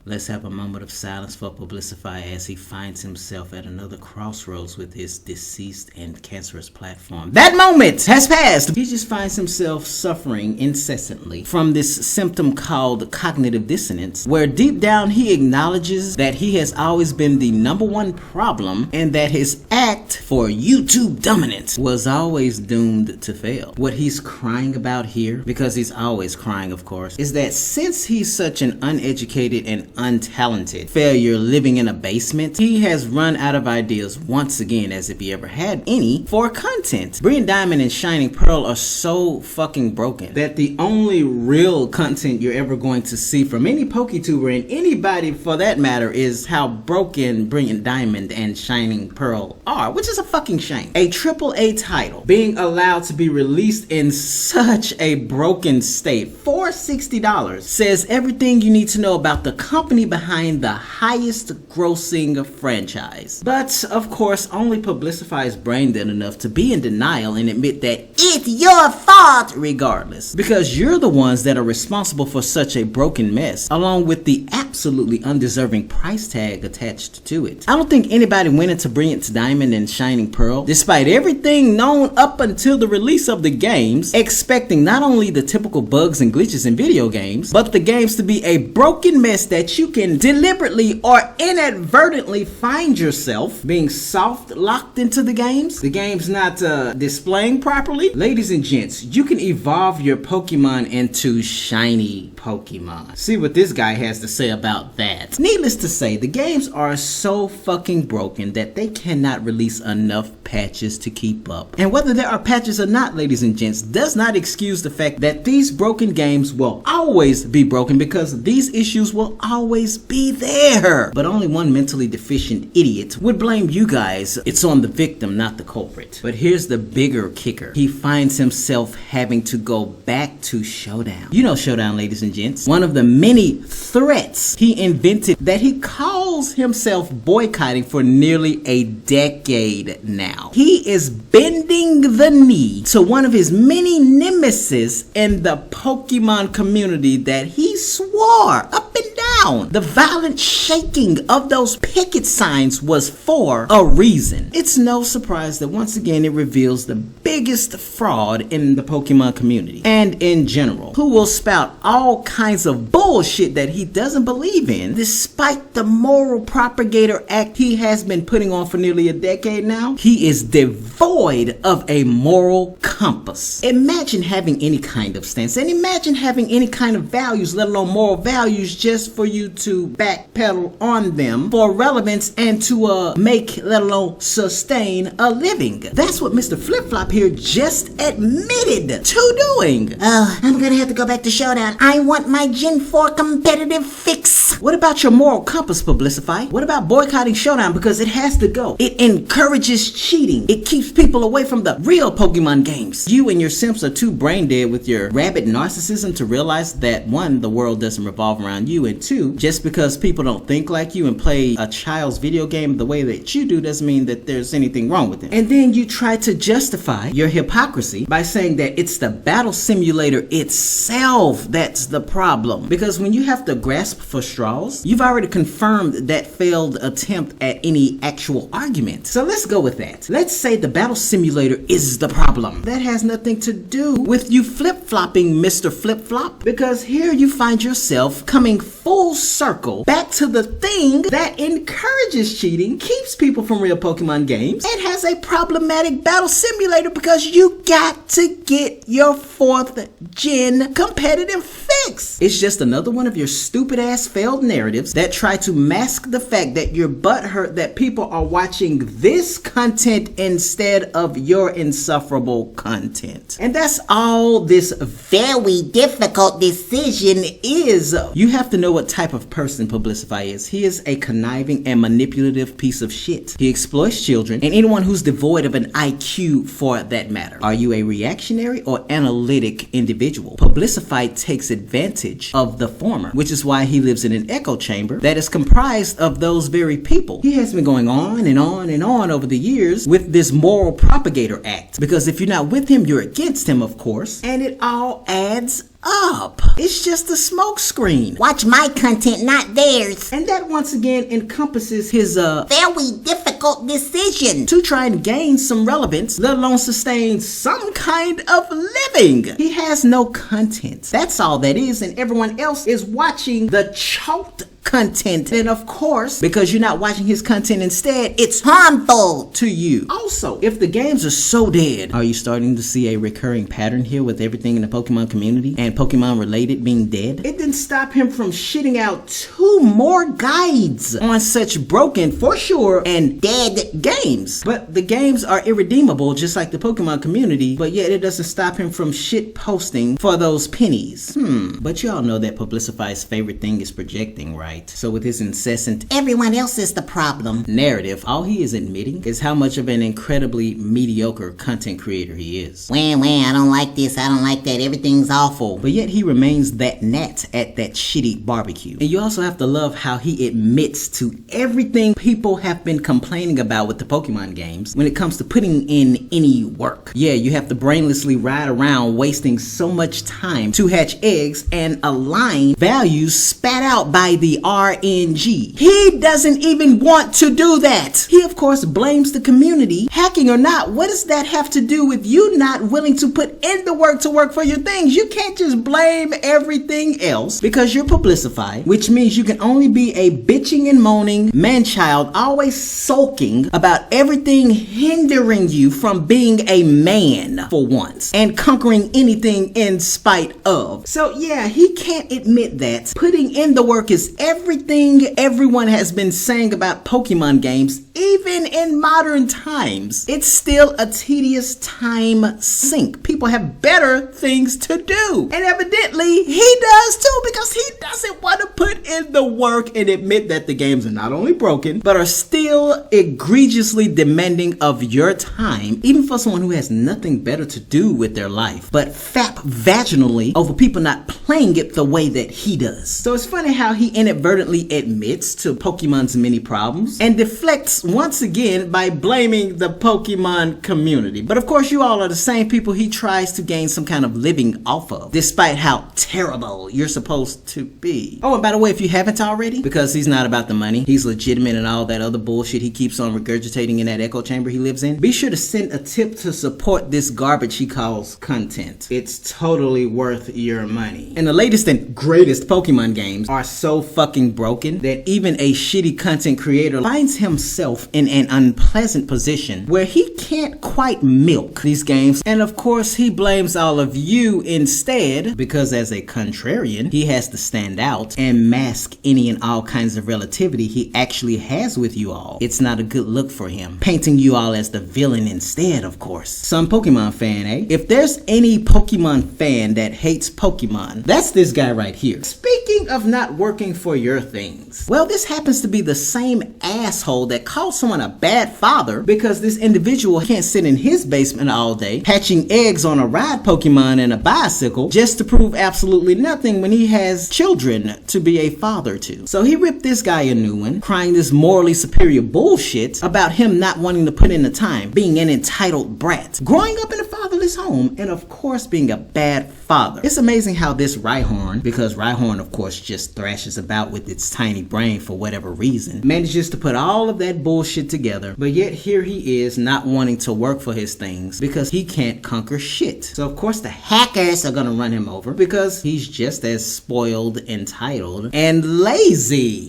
Let's have a moment of silence for Verlisify as he finds himself at another crossroads with his deceased and cancerous platform. That moment has passed! He just finds himself suffering incessantly from this symptom called cognitive dissonance, where deep down he acknowledges that he has always been the #1 problem and that his act for YouTube dominance was always doomed to fail. What he's crying about here, because he's always crying of course, is that since he's such an uneducated and untalented failure living in a basement, he has run out of ideas once again, as if he ever had any, for content. Brilliant Diamond and Shining Pearl are so fucking broken that the only real content you're ever going to see from any PokeTuber and anybody for that matter is how broken Brilliant Diamond and Shining Pearl are, which is a fucking shame. A AAA title being allowed to be released in such a broken state for $60 says everything you need to know about the company behind the highest grossing franchise. But of course, only Verlisify is brain dead enough to be in denial and admit that it's your fault regardless, because you're the ones that are responsible for such a broken mess, along with the absolutely undeserving price tag attached to it. I don't think anybody went into Brilliant Diamond and Shining Pearl, despite everything known up until the release of the games, expecting not only the typical bugs and glitches in video games, but the games to be a broken mess that you can deliberately or inadvertently find yourself being soft locked into the games not displaying properly. Ladies and gents, you can evolve your Pokemon into shiny Pokemon. See what this guy has to say about that. Needless to say, the games are so fucking broken that they cannot release enough patches to keep up. And whether there are patches or not, ladies and gents, does not excuse the fact that these broken games will always be broken, because these issues will always be there. But only one mentally deficient idiot would blame you guys. It's on the victim, not the culprit. But here's the bigger kicker. He finds himself having to go back to Showdown. You know Showdown, ladies and gents. One of the many threats he invented that he calls himself boycotting for nearly a decade now. He is bending the knee to one of his many nemesis in the Pokemon community that he swore up and down the violent shaking of those picket signs was for a reason. It's no surprise that once again it reveals the biggest fraud in the Pokemon community and in general, who will spout all kinds of bullshit that he doesn't believe in, despite the moral propagator act he has been putting on for nearly a decade now. He is devoid of a moral compass. Imagine having any kind of stance, and imagine having any kind of values, let alone moral values, just for you to backpedal on them for relevance and to make, let alone sustain, a living. That's what Mr. Flip-Flop here just admitted to doing. Oh, I'm gonna have to go back to Showdown. I want my Gen 4 competitive fix. What about your moral compass, Verlisify? What about boycotting Showdown? Because it has to go. It encourages cheating. It keeps people away from the real Pokemon games. You and your simps are too brain dead with your rabid narcissism to realize that 1, the world doesn't revolve around you, and 2, just because people don't think like you and play a child's video game the way that you do doesn't mean that there's anything wrong with it. And then you try to justify your hypocrisy by saying that it's the battle simulator itself that's the problem. Because when you have to grasp for straws, you've already confirmed that failed attempt at any actual argument. So let's go with that. Let's say the battle simulator is the problem. That has nothing to do with you flip-flopping, Mr. Flip-Flop, because here you find yourself coming full circle back to the thing that encourages cheating, keeps people from real Pokemon games, and has a problematic battle simulator because you got to get your 4th gen competitive fix. It's just another one of your stupid ass failed narratives that try to mask the fact that you're butthurt that people are watching this content instead of your insufferable content. And that's all this Very difficult decision is. You have to know what type of person Verlisify is. He is a conniving and manipulative piece of shit. He exploits children and anyone who's devoid of an IQ for that matter. Are you a reactionary or analytic individual? Verlisify takes advantage of the former, which is why he lives in an echo chamber that is comprised of those very people. He has been going on and on and on over the years with this moral propagator act, because if you're not with him, you're against him, of course, and it all adds up. It's just a smokescreen. Watch my content, not theirs. And that once again encompasses his Very difficult decision. to try and gain some relevance, let alone sustain some kind of living. He has no content. That's all that is, and everyone else is watching the choked content. And of course, because you're not watching his content instead, it's Harmful. to you. Also, if the games are so dead, are you starting to see a recurring pattern here with everything in the Pokemon community and Pokemon related being dead? It didn't stop him from shitting out 2 more guides on such broken, for sure, and dead games. But the games are irredeemable, just like the Pokemon community, but yet it doesn't stop him from shit posting for those pennies. But y'all know that Verlisify's favorite thing is projecting, right? So with his incessant Everyone else is the problem. narrative, all he is admitting is how much of an incredibly mediocre content creator he is. Wah, I don't like this, I don't like that, everything's awful. But yet he remains that gnat at that shitty barbecue. And you also have to love how he admits to everything people have been complaining about with the Pokemon games when it comes to putting in any work. Yeah, you have to brainlessly ride around wasting so much time to hatch eggs and align values spat out by the RNG. He doesn't even want to do that. He of course blames the community. Hacking or not, what does that have to do with you not willing to put in the work to work for your things? You can't just blame everything else because you're Verlisify, which means you can only be a bitching and moaning man-child, always sulking about everything hindering you from being a man for once and conquering anything in spite of. So yeah, he can't admit that putting in the work is everything everyone has been saying about Pokemon games, even in modern times. It's still a tedious time sink. People have better things to do. And evidently, he does too, because he doesn't want to put in the work and admit that the games are not only broken, but are still egregiously demanding of your time, even for someone who has nothing better to do with their life, but fap vaginally over people not playing it the way that he does. So it's funny how he inadvertently admits to Pokemon's many problems and deflects once again by blaming the Pokemon community. But of course, you all are the same people he tries to gain some kind of living off of, despite how terrible you're supposed to be. Oh, and by the way, if you haven't already, because he's not about the money, he's legitimate and all that other bullshit he keeps on regurgitating in that echo chamber he lives in, be sure to send a tip to support this garbage he calls content. It's totally worth your money. And the latest and greatest Pokemon games are so fucking broken that even a shitty content creator finds himself in an unpleasant position where he can't quite milk these games. And of course, he blames all of you instead, because as a contrarian, he has to stand out and mask any and all kinds of relativity he actually has with you all. It's not a good look for him, painting you all as the villain instead, of course. Some Pokemon fan, eh? If there's any Pokemon fan that hates Pokemon, that's this guy right here. Speaking of not working for your things, well, this happens to be the same asshole that calls someone a bad father because this individual can't sit in his basement all day hatching eggs on a ride Pokemon and a bicycle just to prove absolutely nothing when he has children to be a father to. So he ripped this guy a new one, crying this morally superior bullshit about him not wanting to put in the time, being an entitled brat, growing up in a fatherless home, and of course being a bad father. It's amazing how this Rhyhorn, because Rhyhorn of course just thrashes about with its tiny brain for whatever reason, manages to put all of that bullshit together, but yet here he is not wanting to work for his things because he can't conquer shit. So of course the hackers are gonna run him over because he's just as spoiled, entitled, and lazy.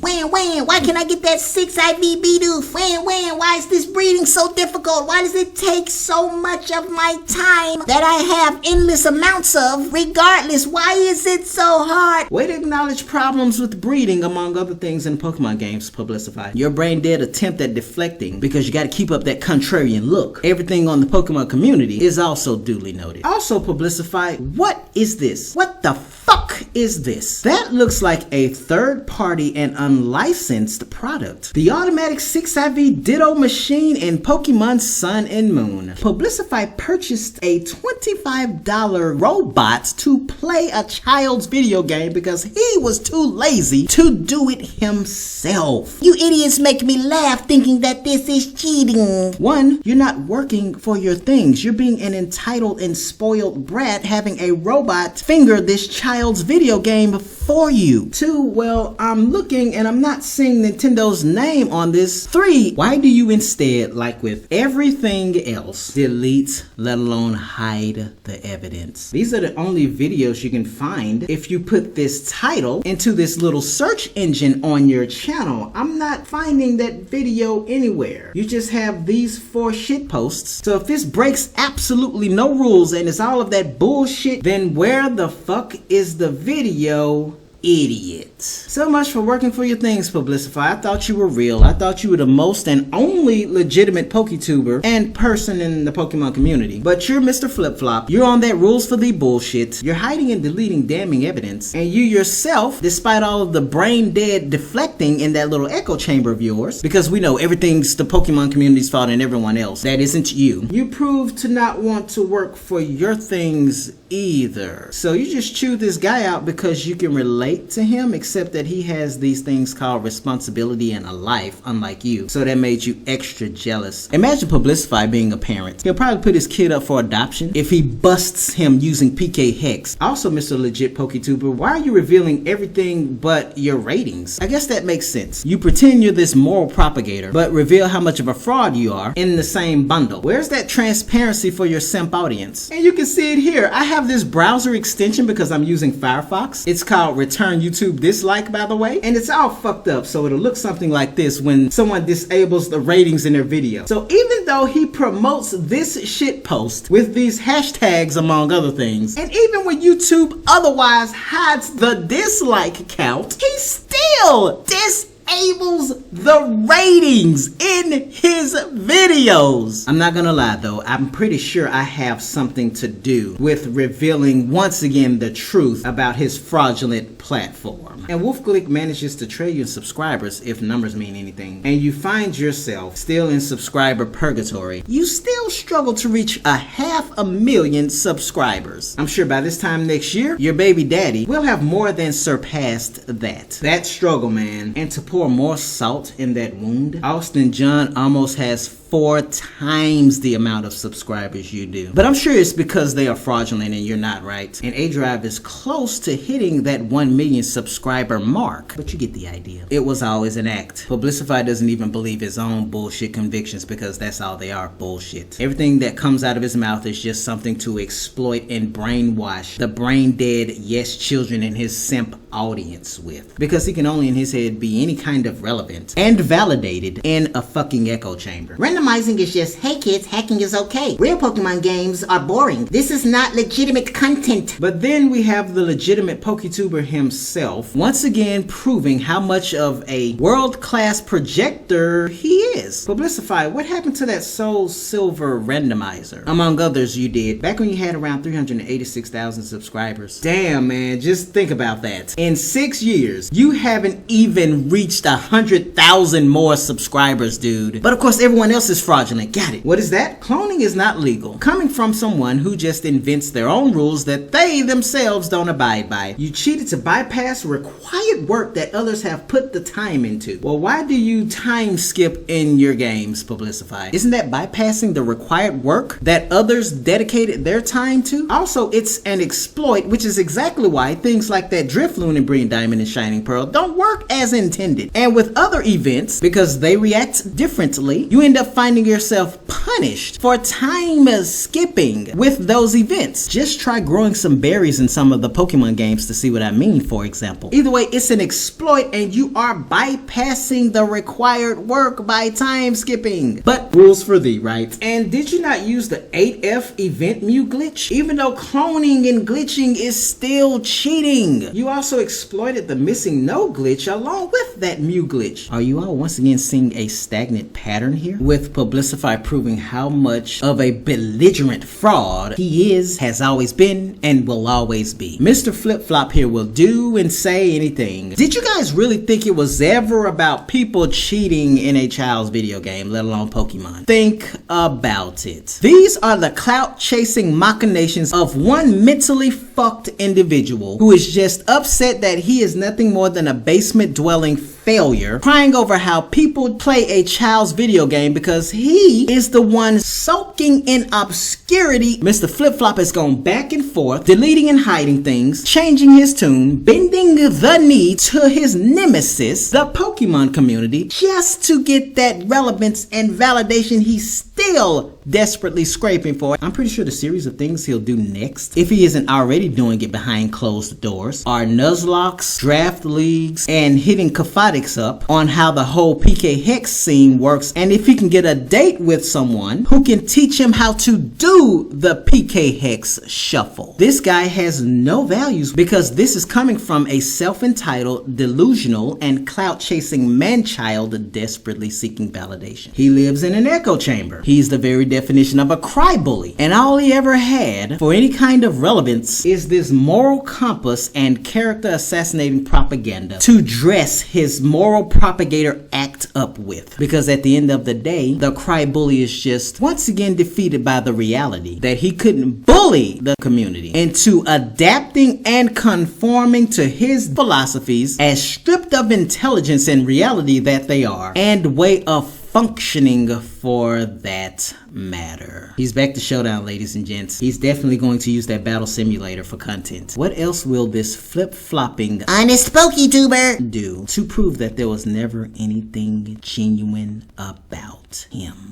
Why can't I get that 6 IV Bidoof? Why is this breeding so difficult? Why does it take so much of my time that I have endless amounts of regardless? Why is it so hard? Way to acknowledge problems with breeding, among other things in Pokemon games, Verlisify. Your brain dead attempt at deflecting because you gotta keep up that contrarian look. Everything on the Pokemon community is also duly noted. Also, Verlisify, what is this? What the fuck is this? That looks like a third-party and unlicensed product. The automatic 6IV Ditto machine in Pokemon Sun and Moon. Verlisify purchased a $25 robot to play a child's video game because he was too lazy to do it himself. You idiots make me laugh thinking that this is cheating. One, you're not working for your things. You're being an entitled and spoiled brat having a robot finger this child's video game for you. Two, well, I'm looking and I'm not seeing Nintendo's name on this. Three, why do you instead, like with everything else, delete, let alone hide the evidence? These are the only videos you can find if you put this title into this little search engine on your channel. I'm not finding that video anywhere. You just have these 4 shit posts. So if this breaks absolutely no rules and it's all of that bullshit, then where the fuck is the video? Idiot. So much for working for your things, Verlisify. I thought you were real. I thought you were the most and only legitimate PokeTuber and person in the Pokemon community. But you're Mr. Flip-Flop. You're on that rules for the bullshit. You're hiding and deleting damning evidence. And you yourself, despite all of the brain dead deflecting in that little echo chamber of yours, because we know everything's the Pokemon community's fault and everyone else, that isn't you. You prove to not want to work for your things either. So you just chew this guy out because you can relate to him, except that he has these things called responsibility and a life, unlike you. So that made you extra jealous. Imagine Verlisify being a parent. He'll probably put his kid up for adoption if he busts him using PK Hex. Also, Mr. Legit PokeTuber, why are you revealing everything but your ratings? I guess that makes sense. You pretend you're this moral propagator, but reveal how much of a fraud you are in the same bundle. Where's that transparency for your simp audience? And you can see it here. I have this browser extension because I'm using Firefox. It's called Return YouTube Dislike, by the way, and it's all fucked up, so it'll look something like this when someone disables the ratings in their video. So even though he promotes this shit post with these hashtags among other things, and even when YouTube otherwise hides the dislike count, he still disables the ratings in his videos. I'm not gonna lie though, I'm pretty sure I have something to do with revealing once again the truth about his fraudulent platform. And WolfGlick manages to trail you in subscribers if numbers mean anything, and you find yourself still in subscriber purgatory. You still struggle to reach 500,000 subscribers. I'm sure by this time next year, your baby daddy will have more than surpassed that. That struggle, man. And to pour more salt in that wound, Austin John almost has 4 times the amount of subscribers you do. But I'm sure it's because they are fraudulent and you're not, right? And A-Drive is close to hitting that 1 million subscriber mark. But you get the idea. It was always an act. Verlisify doesn't even believe his own bullshit convictions because that's all they are, bullshit. Everything that comes out of his mouth is just something to exploit and brainwash the brain dead yes children in his simp audience with. Because he can only in his head be any kind of relevant and validated in a fucking echo chamber. Randomizing is just, hey kids, hacking is okay. Real Pokemon games are boring. This is not legitimate content. But then we have the legitimate PokeTuber himself, once again proving how much of a world-class projector he is. Verlisify, what happened to that Soul Silver randomizer? Among others you did, back when you had around 386,000 subscribers. Damn, man, just think about that. In 6 years, you haven't even reached 100,000 more subscribers, dude. But of course, everyone else is fraudulent. Got it. What is that? Cloning is not legal. Coming from someone who just invents their own rules that they themselves don't abide by. You cheated to bypass required work that others have put the time into. Well, why do you time skip in your games, Verlisify? Isn't that bypassing the required work that others dedicated their time to? Also, it's an exploit, which is exactly why things like that Drifloon and Brilliant Diamond and Shining Pearl don't work as intended. And with other events, because they react differently, you end up finding yourself punished for time skipping with those events. Just try growing some berries in some of the Pokemon games to see what I mean, for example. Either way, it's an exploit and you are bypassing the required work by time skipping. But rules for thee, right? And did you not use the 8F event Mew glitch? Even though cloning and glitching is still cheating. You also exploited the missing no glitch along with that Mew glitch. Are you all once again seeing a stagnant pattern here? With Verlisify proving showing how much of a belligerent fraud he is, has always been, and will always be. Mr. Flip Flop here will do and say anything. Did you guys really think it was ever about people cheating in a child's video game, let alone Pokemon? Think about it. These are the clout chasing machinations of one mentally fucked individual who is just upset that he is nothing more than a basement dwelling failure, crying over how people play a child's video game because he is the one sulking in obscurity. Mr. Flip Flop has gone back and forth, deleting and hiding things, changing his tune, bending the knee to his nemesis, the Pokemon community, just to get that relevance and validation he's still desperately scraping for. I'm pretty sure the series of things he'll do next, if he isn't already doing it behind closed doors, are Nuzlocks, draft leagues, and hitting Kafatics up on how the whole PK Hex scene works, and if he can get a date with someone who can teach him how to do the PK Hex shuffle. This guy has no values because this is coming from a self-entitled, delusional, and clout-chasing man-child desperately seeking validation. He lives in an echo chamber. He's the very definition of a cry-bully, and all he ever had for any kind of relevance is this moral compass and character assassinating propaganda to dress his moral propagator act up with. Because at the end of the day, the cry-bully is just once again defeated by the reality that he couldn't bully the community into adapting and conforming to his philosophies, as stripped of intelligence and reality that they are, and way of functioning for that matter. He's back to Showdown, ladies and gents. He's definitely going to use that battle simulator for content. What else will this flip-flopping honest PokeTuber do to prove that there was never anything genuine about him?